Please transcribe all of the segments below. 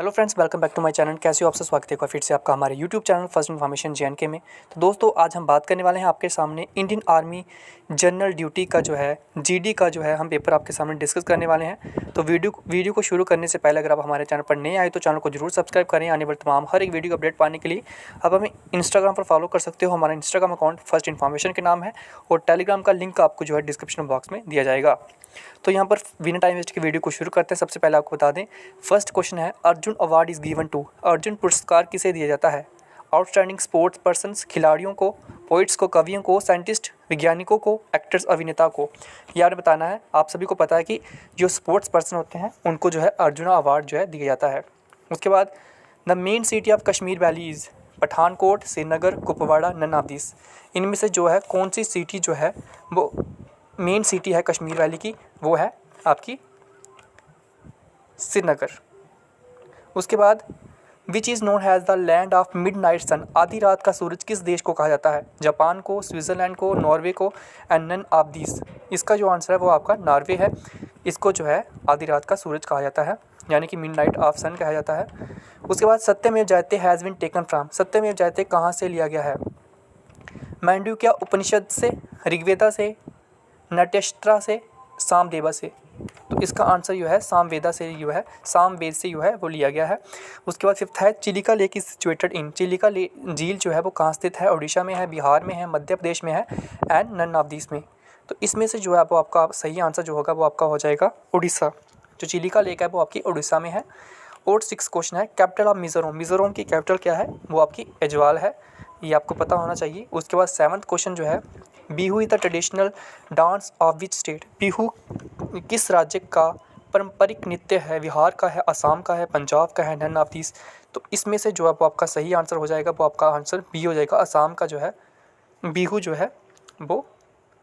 Hello friends, welcome back to my channel. कैसे हो आप सब? स्वागत है एक बार फिर से आपका हमारे YouTube channel first information JNK में। तो दोस्तों, आज हम बात करने वाले हैं आपके सामने इंडियन आर्मी जनरल ड्यूटी का जो है जीडी का जो है हम पेपर आपके सामने डिस्कस करने वाले हैं। तो वीडियो को शुरू करने से पहले अगर आप हमारे चैनल पर नए आए तो चैनल को जरूर सब्सक्राइब करें। आने वाले तमाम हर एक वीडियो को अपडेट पाने के लिए आप हमें इंस्टाग्राम पर फॉलो कर सकते हो। हमारा इंस्टाग्राम अकाउंट फर्स्ट इन्फॉर्मेशन के नाम है और टेलीग्राम का लिंक आपको जो है डिस्क्रिप्शन बॉक्स में दिया जाएगा। तो यहाँ पर बिना टाइम वेस्ट के वीडियो को शुरू करते हैं। सबसे पहले आपको बता दें, फर्स्ट क्वेश्चन है, Arjuna award is given to. Arjun पुरस्कार किसे दिया जाता है? आउटस्टैंडिंग स्पोर्ट्स पर्सन्स, खिलाड़ियों को, पोइट्स को, कवियों को, साइंटिस्ट, वैज्ञानिकों को, एक्टर्स, अभिनेता को। यार बताना है, आप सभी को पता है कि जो स्पोर्ट्स पर्सन होते हैं उनको जो है अर्जुना अवार्ड जो है दिया जाता है। उसके बाद the main city of Kashmir valley is Pathankot, Srinagar, Kupwara, none of this. इनमें से जो है कौन सी सिटी जो है वो मेन सिटी है कश्मीर वैली की? वो है आपकी श्रीनगर। उसके बाद which is known as the land of midnight sun. आधी रात का सूरज किस देश को कहा जाता है? जापान को, स्विट्ज़रलैंड को, नॉर्वे को, एंड नन ऑफ दिस। इसका जो आंसर है वो आपका नॉर्वे है। इसको जो है आधी रात का सूरज कहा जाता है, यानी कि मिड नाइट ऑफ सन कहा जाता है। उसके बाद सत्यमेव जयते हैज़ बीन टेकन फ्राम। सत्यमेव जयते कहाँ से लिया गया है? मांडव्य उपनिषद से, ऋग्वेदा से, नट्यस्त्रा से, सामदेवा से। तो इसका आंसर जो है सामवेद से जो है वो लिया गया है। उसके बाद फिफ्थ है, Chilika lake is situated in. Chilika झील जो है वो कहाँ स्थित है? उड़ीसा में है, बिहार में है, मध्य प्रदेश में है, एंड नन ऑफ दिस में। तो इसमें से जो है वो आपका सही आंसर जो होगा वो आपका हो जाएगा उड़ीसा। जो चिलिका लेक है वो आपकी उड़ीसा में है। और सिक्स क्वेश्चन है, कैपिटल ऑफ मिजोरम। मिजोरम की कैपिटल क्या है? वो आपकी ऐज्वाल है, ये आपको पता होना चाहिए। उसके बाद सेवन्थ क्वेश्चन जो है, Bihu is the traditional dance of which state. Bihu किस राज्य का पारंपरिक नृत्य है? बिहार का है, असम का है, पंजाब का है, नन ऑफ दिस। तो इसमें से जो है वो आपका सही आंसर हो जाएगा वो आपका आंसर बी हो जाएगा। असम का जो है बिहू जो है वो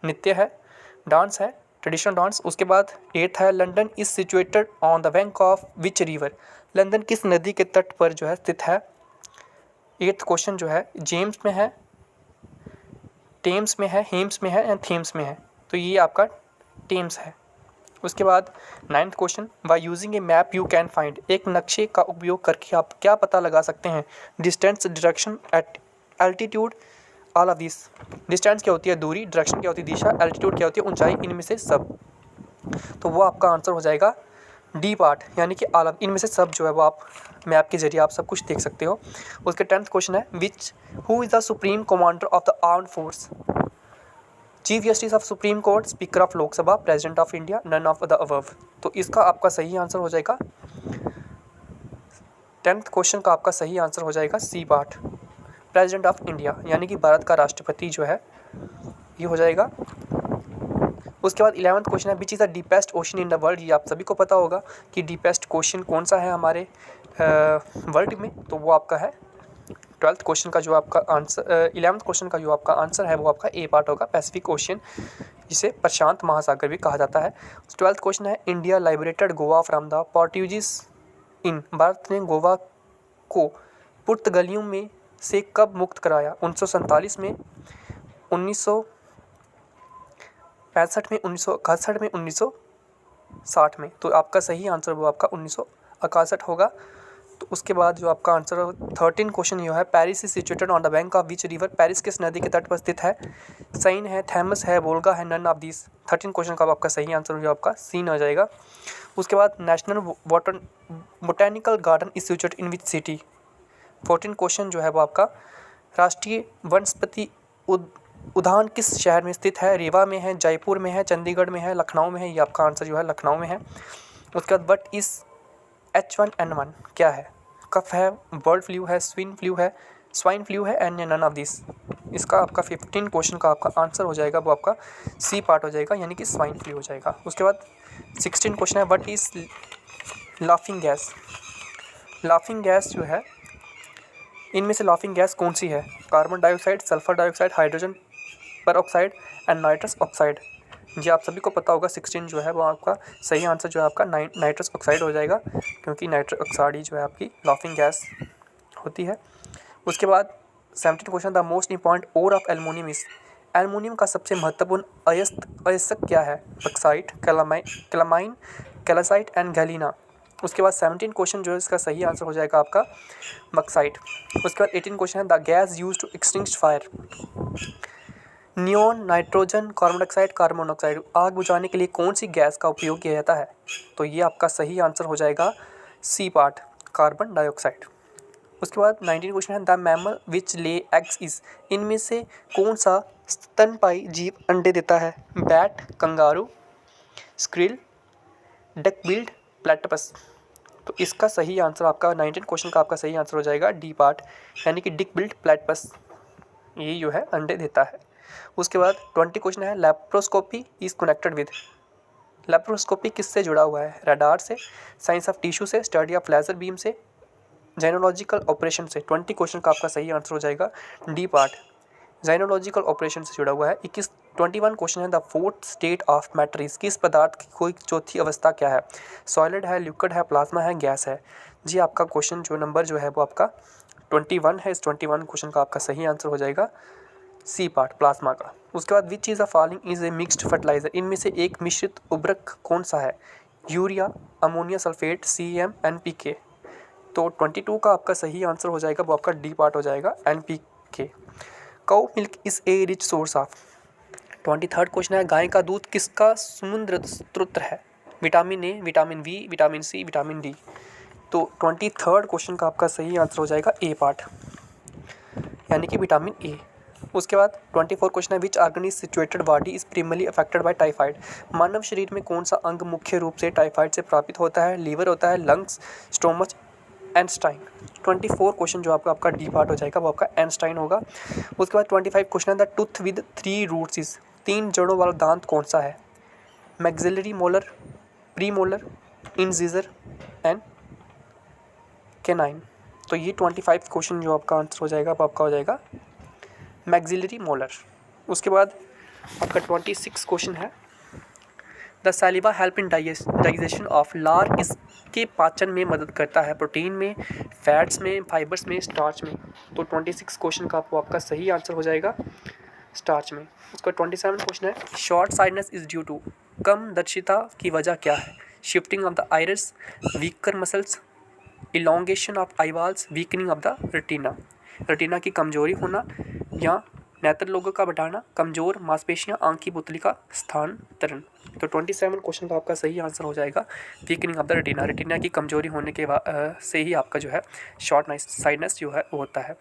नृत्य है, डांस है, ट्रेडिशनल डांस। उसके बाद एट्थ है, London is situated on the bank of which river. London किस नदी के तट पर जो है स्थित है? एट्थ क्वेश्चन जो है जेम्स में है, टेम्स में है, हेम्स में है, एंड थेम्स में है। तो ये आपका टेम्स है। उसके बाद ninth question, by using A map you can find. एक नक्शे का उपयोग करके आप क्या पता लगा सकते हैं? Distance, direction, at altitude, all of this. Distance क्या होती है? दूरी। डायरेक्शन क्या होती है? दिशा। एल्टीट्यूड क्या होती है? ऊंचाई। इनमें से सब। तो वो आपका आंसर हो जाएगा डी पार्ट, यानी कि ऑल ऑफ। इनमें से सब जो है वो आप मैप के जरिए आप सब कुछ देख सकते हो। उसके 10th क्वेश्चन है, which who is the supreme commander of the armed force. Chief justice of supreme court, speaker of Lok Sabha, president of India, none of the above. तो इसका आपका सही आंसर हो जाएगा 10th क्वेश्चन का आपका सही आंसर हो जाएगा C part, president of India, यानी कि भारत का राष्ट्रपति जो है ये हो जाएगा। उसके बाद 11th क्वेश्चन है, which is the deepest ocean in the world. ये आप सभी को पता होगा कि डीपेस्ट ओशन कौन सा है हमारे वर्ल्ड में। तो वो आपका है 12th क्वेश्चन का जो आपका आंसर 11th क्वेश्चन का जो आपका आंसर है वो आपका ए पार्ट होगा, पैसिफिक ओशियन, जिसे प्रशांत महासागर भी कहा जाता है। 12th क्वेश्चन है, India liberated Goa from the Portuguese in. भारत ने गोवा को पुर्तगालियों में से कब मुक्त कराया? 1947 में, 1965 में, 1961 में, 1960 में। तो आपका सही आंसर वो आपका 1961 होगा। तो उसके बाद जो आपका आंसर 13 क्वेश्चन ये है, Paris is situated on the bank of which river. Paris किस नदी के तट पर स्थित है? साइन है, थैमस है, वोल्गा है, नन ऑफ दिस। 13 क्वेश्चन का आपका सही आंसर जो आपका सीन हो जाएगा। उसके बाद national botanical garden is situated in which city. 14 question जो है वो आपका राष्ट्रीय वनस्पति उद्यान किस शहर में स्थित है? रीवा में है, जयपुर में है, चंडीगढ़ में है, लखनऊ में है। ये आपका आंसर जो है लखनऊ में है। उसके बाद वट इज़ H1N1 क्या है? कफ है, बर्ड फ्लू है, स्वाइन फ्लू है, एंड नन ऑफ दिस। इसका आपका 15 क्वेश्चन का आपका आंसर हो जाएगा वो आपका सी पार्ट हो जाएगा, यानी कि स्वाइन फ्लू हो जाएगा। उसके बाद 16 क्वेश्चन है, what is laughing gas. Laughing gas जो है, इनमें से लाफिंग गैस कौन सी है? Carbon dioxide, sulphur dioxide, hydrogen peroxide, and nitrous oxide. जी आप सभी को पता होगा 16 जो है वो आपका सही आंसर जो है आपका नाइट्रस ऑक्साइड हो जाएगा, क्योंकि नाइट्रस ऑक्साइड ही जो है आपकी लाफिंग गैस होती है। उसके बाद 17 question, the most important ore of aluminium is. Aluminium का सबसे महत्वपूर्ण अयस्क क्या है? Bauxite, calamine, calcite, and galena. उसके बाद 17 क्वेश्चन जो है इसका सही आंसर हो जाएगा आपका बक्साइट। उसके बाद 18 क्वेश्चन है the gas use to extinguish fire. Neon, nitrogen, carbon dioxide, carbon monoxide. आग बुझाने के लिए कौन सी गैस का उपयोग किया जाता है? तो ये आपका सही आंसर हो जाएगा सी पार्ट, कार्बन डाइऑक्साइड। उसके बाद 19 क्वेश्चन है the mammal which lay eggs is. इनमें से कौन सा स्तनपायी जीव अंडे देता है? Bat, kangaroo, squirrel, duck billed, platypus. तो इसका सही आंसर आपका 19 क्वेश्चन का आपका सही आंसर हो जाएगा डी पार्ट, यानी कि डिक बिल्ड प्लेटपस ये जो है अंडे देता है। उसके बाद 20 क्वेश्चन है laparoscopy is connected with. Laparoscopy किससे जुड़ा हुआ है? रडार से, साइंस ऑफ टिश्यू से, स्टडी ऑफ लेजर बीम से, जाइनोलॉजिकल ऑपरेशन से। 20 क्वेश्चन का आपका सही आंसर हो जाएगा डी पार्ट, जाइनोलॉजिकल ऑपरेशन से जुड़ा हुआ है। 21 क्वेश्चन है the fourth state of matter is. किस पदार्थ की कोई चौथी अवस्था क्या है? सॉलिड है, लिक्विड है, प्लाज्मा है, गैस है। जी आपका क्वेश्चन जो नंबर जो है वो आपका 21 है। इस 21 क्वेश्चन का आपका सही आंसर हो जाएगा सी पार्ट, प्लाज्मा का। उसके बाद which is a following is a mixed fertiliser. इनमें से एक मिश्रित उर्वरक कौन सा है? Urea, ammonia sulphate, CM, NPK। तो 22 का आपका सही आंसर हो जाएगा वो आपका डी पार्ट हो जाएगा NPK। Cow milk is a rich source of. 23 question है गाय का दूध किसका समुद्र स्रोत है? Vitamin A, vitamin B, vitamin C, vitamin D. तो 23 क्वेश्चन का आपका सही आंसर हो जाएगा ए पार्ट, यानी कि विटामिन ए। उसके बाद 24 क्वेश्चन है which organ is situated body is primarily affected by typhoid. मानव शरीर में कौन सा अंग मुख्य रूप से टाइफाइड से प्रभावित होता है? लीवर होता है, लंग्स, स्टोमच, एंस्टाइन। 24 क्वेश्चन जो आपका डी पार्ट हो जाएगा वो आपका एंस्टाइन होगा। उसके बाद 25 क्वेश्चन है the tooth with 3 roots is. 3 जड़ों वाला दांत कौन सा है? Maxillary molar, premolar, incisor and canine. तो ये 25 क्वेश्चन जो आपका आंसर हो जाएगा वो आपका हो जाएगा मैक्सिलरी मोलर। उसके बाद आपका 26 क्वेश्चन है the saliva help in digestion of लार। इसके पाचन में मदद करता है? प्रोटीन में, फैट्स में, फाइबर्स में, स्टार्च में। तो 26 क्वेश्चन का आपका सही आंसर हो जाएगा स्टार्च में। उसका 27 क्वेश्चन है short sightedness is due to. कम दर्शिता की वजह क्या है? Shifting of the iris, weaker muscles, elongation of eyeballs, weakening of the retina. Retina की कमजोरी होना या नेत्र लोगों का बढ़ाना, कमजोर मांसपेशियां, आंख की पुतली का स्थानांतरण। तो 27 क्वेश्चन का आपका सही आंसर हो जाएगा weakening of the retina. Retina की कमजोरी होने के से ही आपका जो है शॉर्ट साइडनेस जो है वो होता है।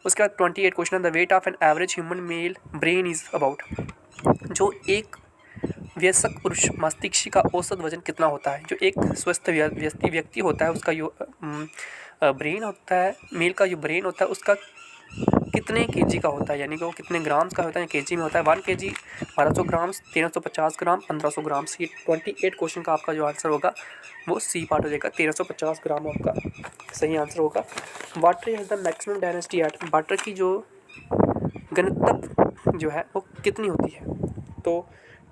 उसके बाद 28 question the weight of an average human male brain is about. जो एक वयस्क पुरुष मस्तिष्क का औसत वजन कितना होता है? जो एक स्वस्थ व्यक्ति होता है उसका जो ब्रेन होता है, मेल का जो ब्रेन होता है उसका कितने केजी का होता है, यानी कि वो कितने ग्राम्स का होता है, केजी में होता है। 1 kg 1200 ग्राम्स, 1350 ग्राम, 1500 ग्राम्स। ये 28 क्वेश्चन का आपका जो आंसर होगा वो सी पार्ट हो जाएगा, 1350 ग्राम आपका सही आंसर होगा। Water has the maximum density at. Water की जो घनत्व जो है वो कितनी होती है? तो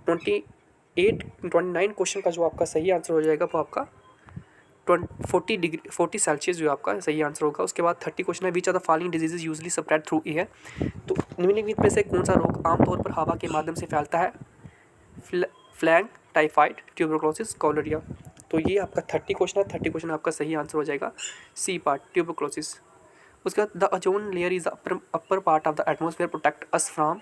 29 क्वेश्चन का जो आपका सही आंसर हो जाएगा वो आपका 40 सेल्सियस जो आपका सही आंसर होगा। उसके बाद 30 क्वेश्चन है which are the following diseases usually spread through air. तो निम्नलिखित में से कौन सा रोग आमतौर पर हवा के माध्यम से फैलता है? फ्लैंग, टाइफाइड, ट्यूबरक्लोसिस, कॉलेरिया। तो ये आपका 30 क्वेश्चन है। 30 क्वेश्चन आपका सही आंसर हो जाएगा सी पार्ट, ट्यूबरक्लोसिस। उसके बाद the ozone layer is upper part of the atmosphere protect us from.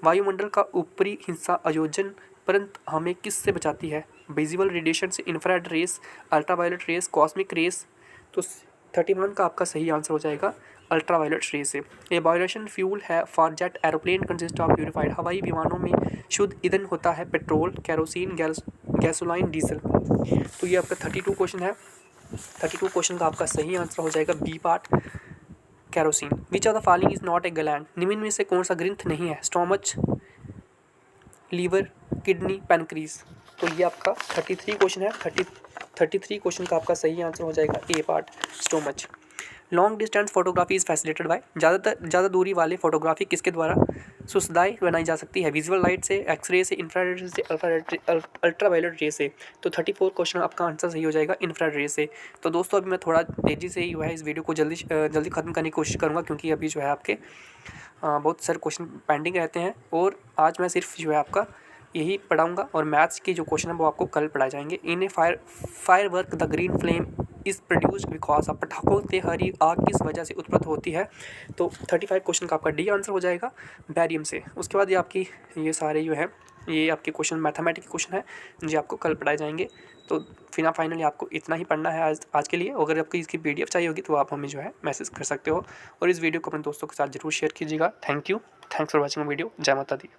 वायुमंडल का ऊपरी हिस्सा ओजोन परत हमें किस से बचाती है? विजिबल रेडिएशन से, infrared rays, ultraviolet rays, cosmic rays. तो 31 का आपका सही आंसर हो जाएगा अल्ट्रावायलेट रेस से। ए बायोरेशन फ्यूल है for jet aeroplane consist of purified. हवाई विमानों में शुद्ध ईंधन होता है पेट्रोल, कैरोसिन, गैसोलाइन, डीजल। तो ये आपका 32 क्वेश्चन है। 32 क्वेश्चन का आपका सही आंसर हो जाएगा B part, kerosene. Which of the following is not a gland. निम्न में से कौन सा ग्रंथ नहीं है? Stomach, liver, kidney, pancreas. तो ये आपका 33 क्वेश्चन है। 33 क्वेश्चन का आपका सही आंसर हो जाएगा A part, stomach. Long distance photography is facilitated by. ज़्यादा दूरी वाले फोटोग्राफी किसके द्वारा सुविधाएं बनाई जा सकती है? विजुअल लाइट से, एक्सरे से, इंफ्रारेड से, अल्ट्रावायलेट रे से। तो 34 क्वेश्चन आपका आंसर सही हो जाएगा इंफ्रारेड रे से। तो दोस्तों अभी मैं थोड़ा तेज़ी से ही जो है इस वीडियो को जल्दी ख़त्म करने की कोशिश करूँगा, क्योंकि अभी जो है आपके बहुत सारे क्वेश्चन पेंडिंग रहते हैं। और आज मैं सिर्फ जो है आपका यही पढ़ाऊँगा और मैथ्स के जो क्वेश्चन है वो आपको कल पढ़ाए जाएंगे। In a firework the green flame is produced because of पटाखों से हरी आग किस वजह से उत्पन्न होती है। तो 35 क्वेश्चन का आपका डी आंसर हो जाएगा बैरियम से। उसके बाद ये आपकी ये सारे जो है ये आपके क्वेश्चन मैथमेटिक्स क्वेश्चन है जो आपको कल पढ़ाए जाएंगे। तो फिर फाइनली आपको इतना ही पढ़ना है आज के लिए। अगर आपको इसकी PDF चाहिए होगी तो आप हमें जो है मैसेज कर सकते हो और इस वीडियो को अपने दोस्तों के साथ ज़रूर शेयर कीजिएगा। Thank you, thanks for watching video. जय माता दी।